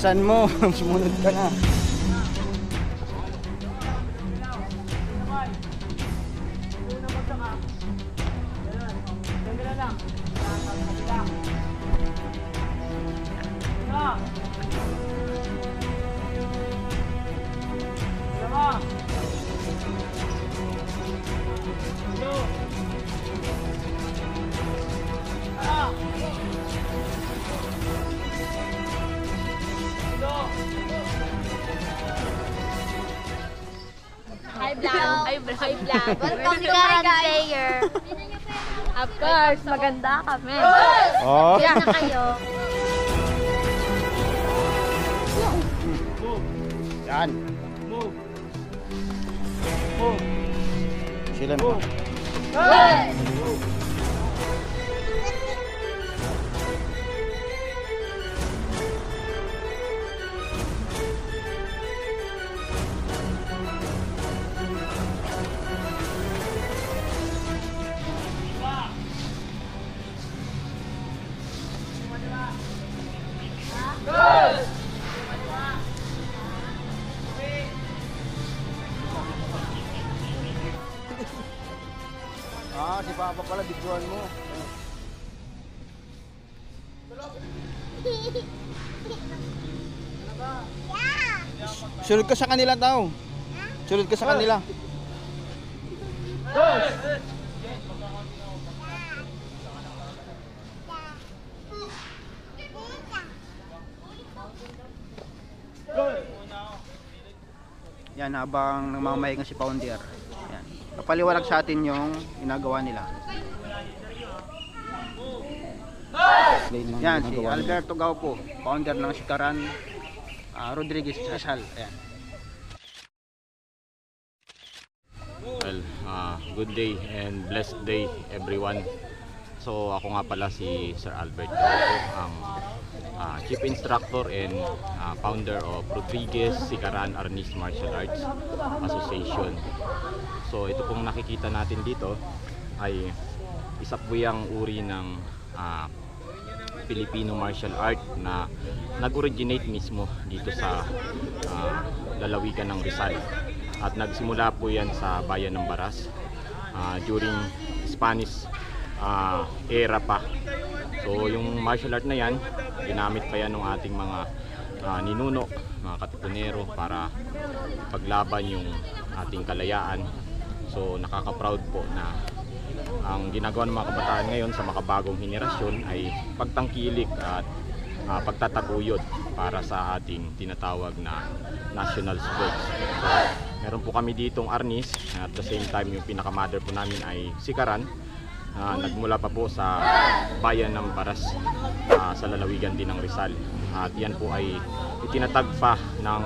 Bilisan mo, sumunod ka na. Hi vlog. Welcome to my player. Of course, maganda kami. Oh. Diyan na kayo. Yan. Sila mo. Si Papa pala, bigjuan mo. Sunod ka sa kanila tao. Sunod ka sa kanila. Yan, habang nagmamamayag si Founder. Yan. Papaliwanag sa atin yung ginagawa nila. Yan, si Alberto Gaupo, founder ng Sikaran Rodriguez Rizal. Ayan. Well, good day and blessed day everyone. So ako nga pala si Sir Albert Gaupo, ang Chief Instructor and founder of Rodriguez Sikaran Arnis Martial Arts Association. So ito pong nakikita natin dito ay isa po yung uri ng Filipino martial art na nag-originate mismo dito sa lalawigan ng Rizal. At nagsimula po yan sa bayan ng Baras during Spanish era pa. So yung martial art na yan, ginamit pa yan ng ating mga ninuno, mga katipunero para paglaban yung ating kalayaan. So nakaka-proud po na ang ginagawa ng mga kabataan ngayon sa makabagong henerasyon ay pagtangkilik at pagtataguyod para sa ating tinatawag na national sports. So, meron po kami ditong arnis, at the same time yung pinaka-mother po namin ay Sikaran. Nagmula pa po sa bayan ng Baras sa lalawigan din ng Rizal. At yan po ay itinatag pa ng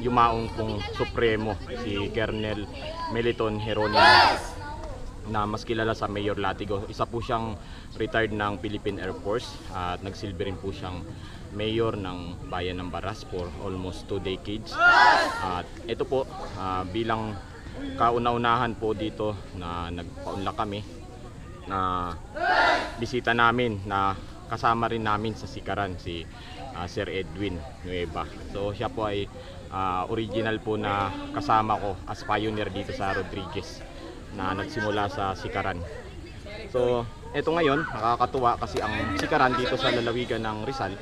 yumaong pong Supremo, si Colonel Meliton Jeronimo, na mas kilala sa Mayor Latigo. Isa po siyang retired ng Philippine Air Force at nagsilbi rin po siyang mayor ng bayan ng Baras for almost 2 decades. At ito po bilang kauna-unahan po dito na nagpaunlak kami na bisita namin, na kasama rin namin sa Sikaran si Sir Edwin Nueva. So siya po ay original po na kasama ko as pioneer dito sa Rodriguez na nagsimula sa Sikaran. So eto ngayon nakakatuwa kasi ang Sikaran dito sa lalawigan ng Rizal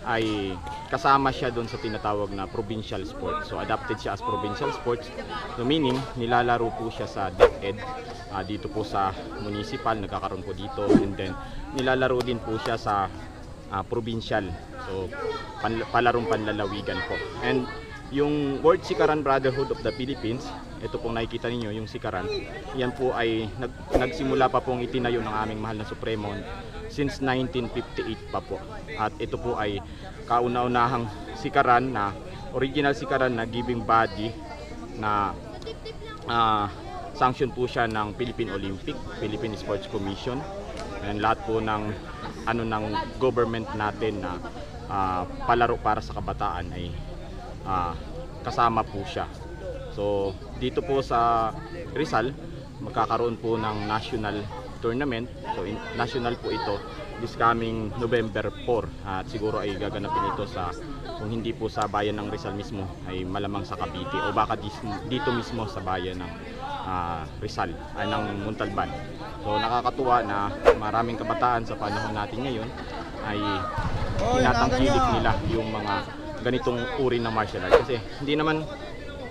ay kasama siya doon sa tinatawag na provincial sports. So adapted siya as provincial sports. So meaning nilalaro po siya sa DepEd dito po sa municipal, nagkakaroon po dito, and then nilalaro din po siya sa provincial. So palarong panlalawigan po. And yung World Sikaran Brotherhood of the Philippines, ito pong nakikita ninyo, yung Sikaran, yan po ay nagsimula pa pong itinayo ng aming mahal na Supremo since 1958 pa po. At ito po ay kauna-unahang Sikaran, na original Sikaran na giving body na sanction po siya ng Philippine Olympic, Philippine Sports Commission, and lahat po ng ng government natin na palaro para sa kabataan ay kasama po siya. So dito po sa Rizal magkakaroon po ng national tournament. So national po ito this coming November 4 at siguro ay gaganapin ito sa, kung hindi po sa bayan ng Rizal mismo, ay malamang sa Cavite o baka dito mismo sa bayan ng Rizal ay ng Montalban. So nakakatuwa na maraming kabataan sa panahon natin ngayon ay tinatangkilik nila yung mga ganitong uri ng martial art, kasi hindi naman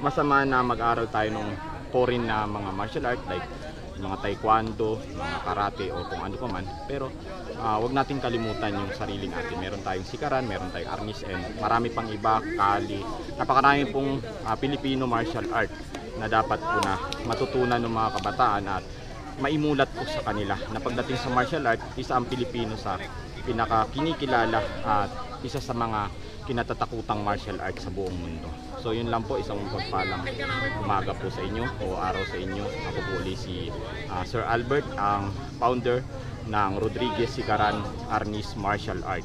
masama na mag-aral tayo ng foreign na mga martial art like mga taekwondo, mga karate o kung ano pa man, pero wag nating kalimutan yung sarili natin. Meron tayong sikaran, meron tayong arnis, and marami pang iba, kali, napakarami pong Filipino martial art na dapat po na matutunan ng mga kabataan at maimulat po sa kanila na pagdating sa martial art, isa ang Pilipino sa pinakakinikilala at isa sa mga kinatatakutang martial art sa buong mundo. So yun lang po, isang pagpalang umaga po sa inyo o araw sa inyo. Ako po ulit si Sir Albert, ang founder ng Rodriguez Sikaran Arnis Martial Art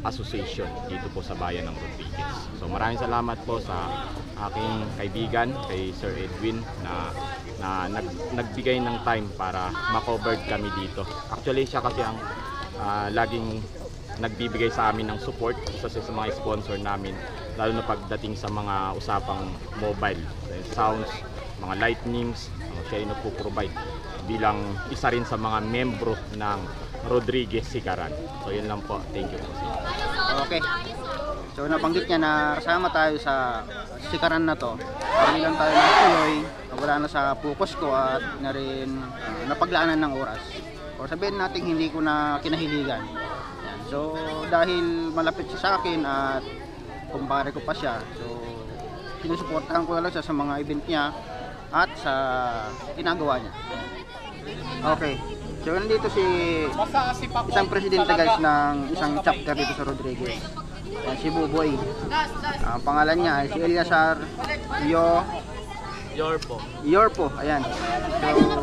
Association dito po sa bayan ng Rodriguez. So maraming salamat po sa aking kaibigan, kay Sir Edwin, na nagbigay ng time para ma-covered kami dito. Actually siya kasi ang laging nagbibigay sa amin ng support, isa sa mga sponsor namin, lalo na pagdating sa mga usapang mobile, sounds, mga lightnings, siya yung nagpo-provide bilang isa rin sa mga membro ng Rodriguez Sikaran. So yun lang po, thank you po. Okay. So nabanggit niya na kasama tayo sa sikaran na to. Hindi lang tayo natuloy, wala na sa focus ko at na rin napaglaanan ng oras. O sabihin natin hindi ko na kinahiligan. Yan. So dahil malapit siya sa akin at kumpare ko pa siya, so sinusuportahan ko na lang siya sa mga event niya at sa ginagawa niya. Okay. So nandito si isang presidente guys ng isang chapter dito sa Rodriguez. Yan, si Buboy. Ang pangalan niya ay si Eliasar Yorpo. Ayan. So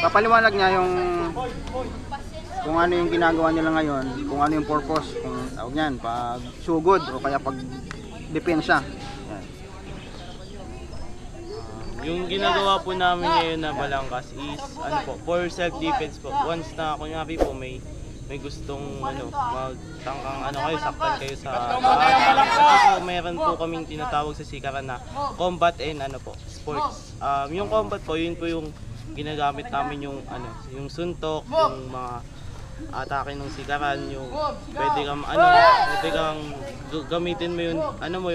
papaliwanag niya yung kung ano yung ginagawa nila ngayon, kung ano yung purpose, kung tawag niyan, pag sugod o kaya pag depensa. Yung ginagawa po namin ngayon na balangkas is ano po, for self-defense po. Once na kunyari po may gustong magtangkang kayo, saktan kayo sa po, meron po kaming tinatawag sa sikaran na combat and sports. Yung combat po, yun po yung ginagamit namin yung suntok, yung mga atake ng sikaran, yung pwede kang gamitin mo yung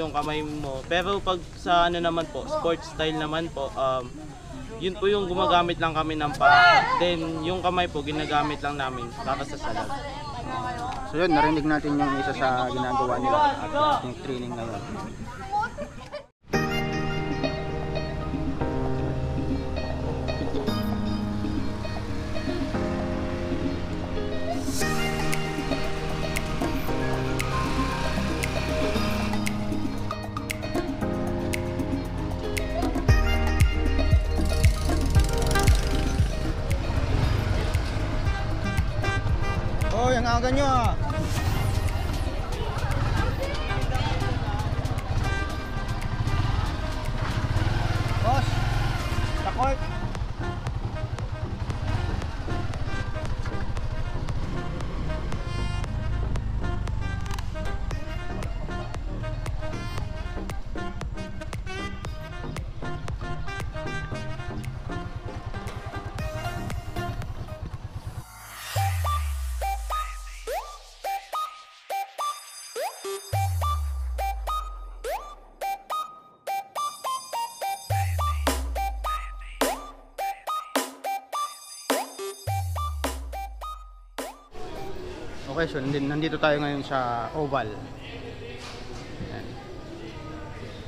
yung kamay mo. Pero pag sa naman po, sports style naman po, yun po yung gumagamit lang kami ng paa. Then yung kamay po ginagamit lang namin para sa salag. So yun, narinig natin yung isa sa ginagawa nila at yung training ngayon. Oh, yang aga nyo ah. Boss, takot. Okay, so nandito tayo ngayon sa Oval. Ayan.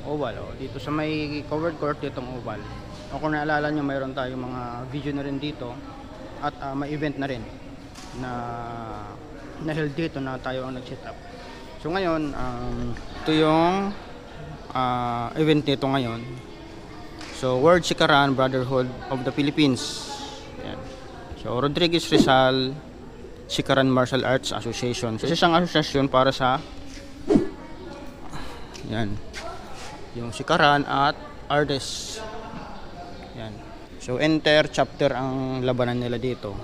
Oval, dito sa may covered court ditong Oval. O kung naalala nyo, mayroon tayong mga video na rin dito at may event na rin na held dito na tayo ang nag-set up. So ngayon, ito yung event nito ngayon. So World Sikaran Brotherhood of the Philippines. Ayan. So Rodriguez Rizal Sikaran Martial Arts Association. So, isang asosasyon para sa yung Sikaran at artists. Yan. So enter chapter ang labanan nila dito.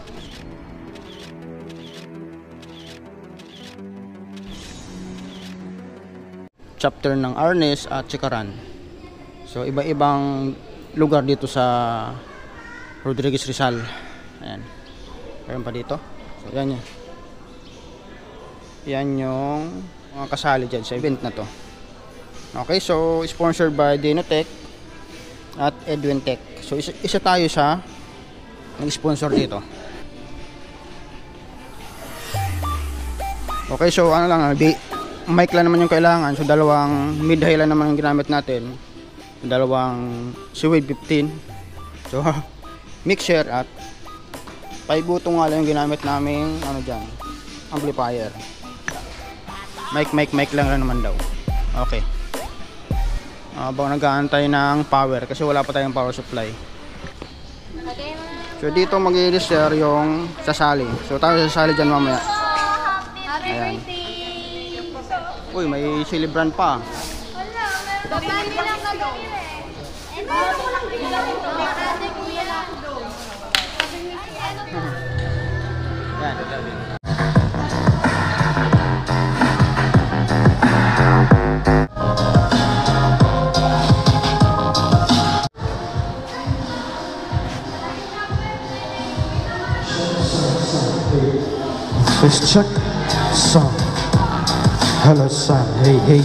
chapter ng Arnes at Sikaran. So iba-ibang lugar dito sa Rodriguez Rizal. Ayan. Meron pa dito. So yan yun. Yan yung mga kasali dyan sa event na to. Okay, so sponsored by Dinotech at Edwin Tech. So isa tayo sa nag-sponsor dito. Okay, so ano lang, mic lang naman yung kailangan. So dalawang mid-high lang naman yung ginamit natin. Dalawang Swede 15. So mixer at 5 butong nga lang yung ginamit naming ano dyan, amplifier. Mic lang naman daw. Okay. Habang nag-aantay ng power kasi wala pa tayong power supply. So dito mag-i-register yung sasali. So tayo sasali dyan mamaya. Happy Ayan. birthday! Uy, may celebrant pa. Baba nilang gagawin eh. And ano lang bilang ito? Ate kuya lang doon. Yan. Let's check some. Hello, son. Hey, hey.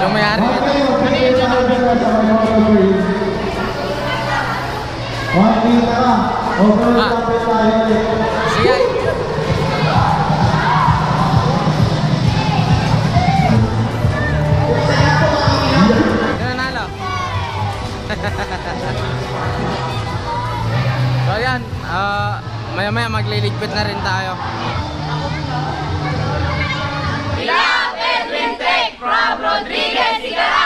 Yung mayari. Sige. Nanalo. So yan, maya-maya magliligpit na rin tayo. Edwin Tech from Rodriguez, Sikaran!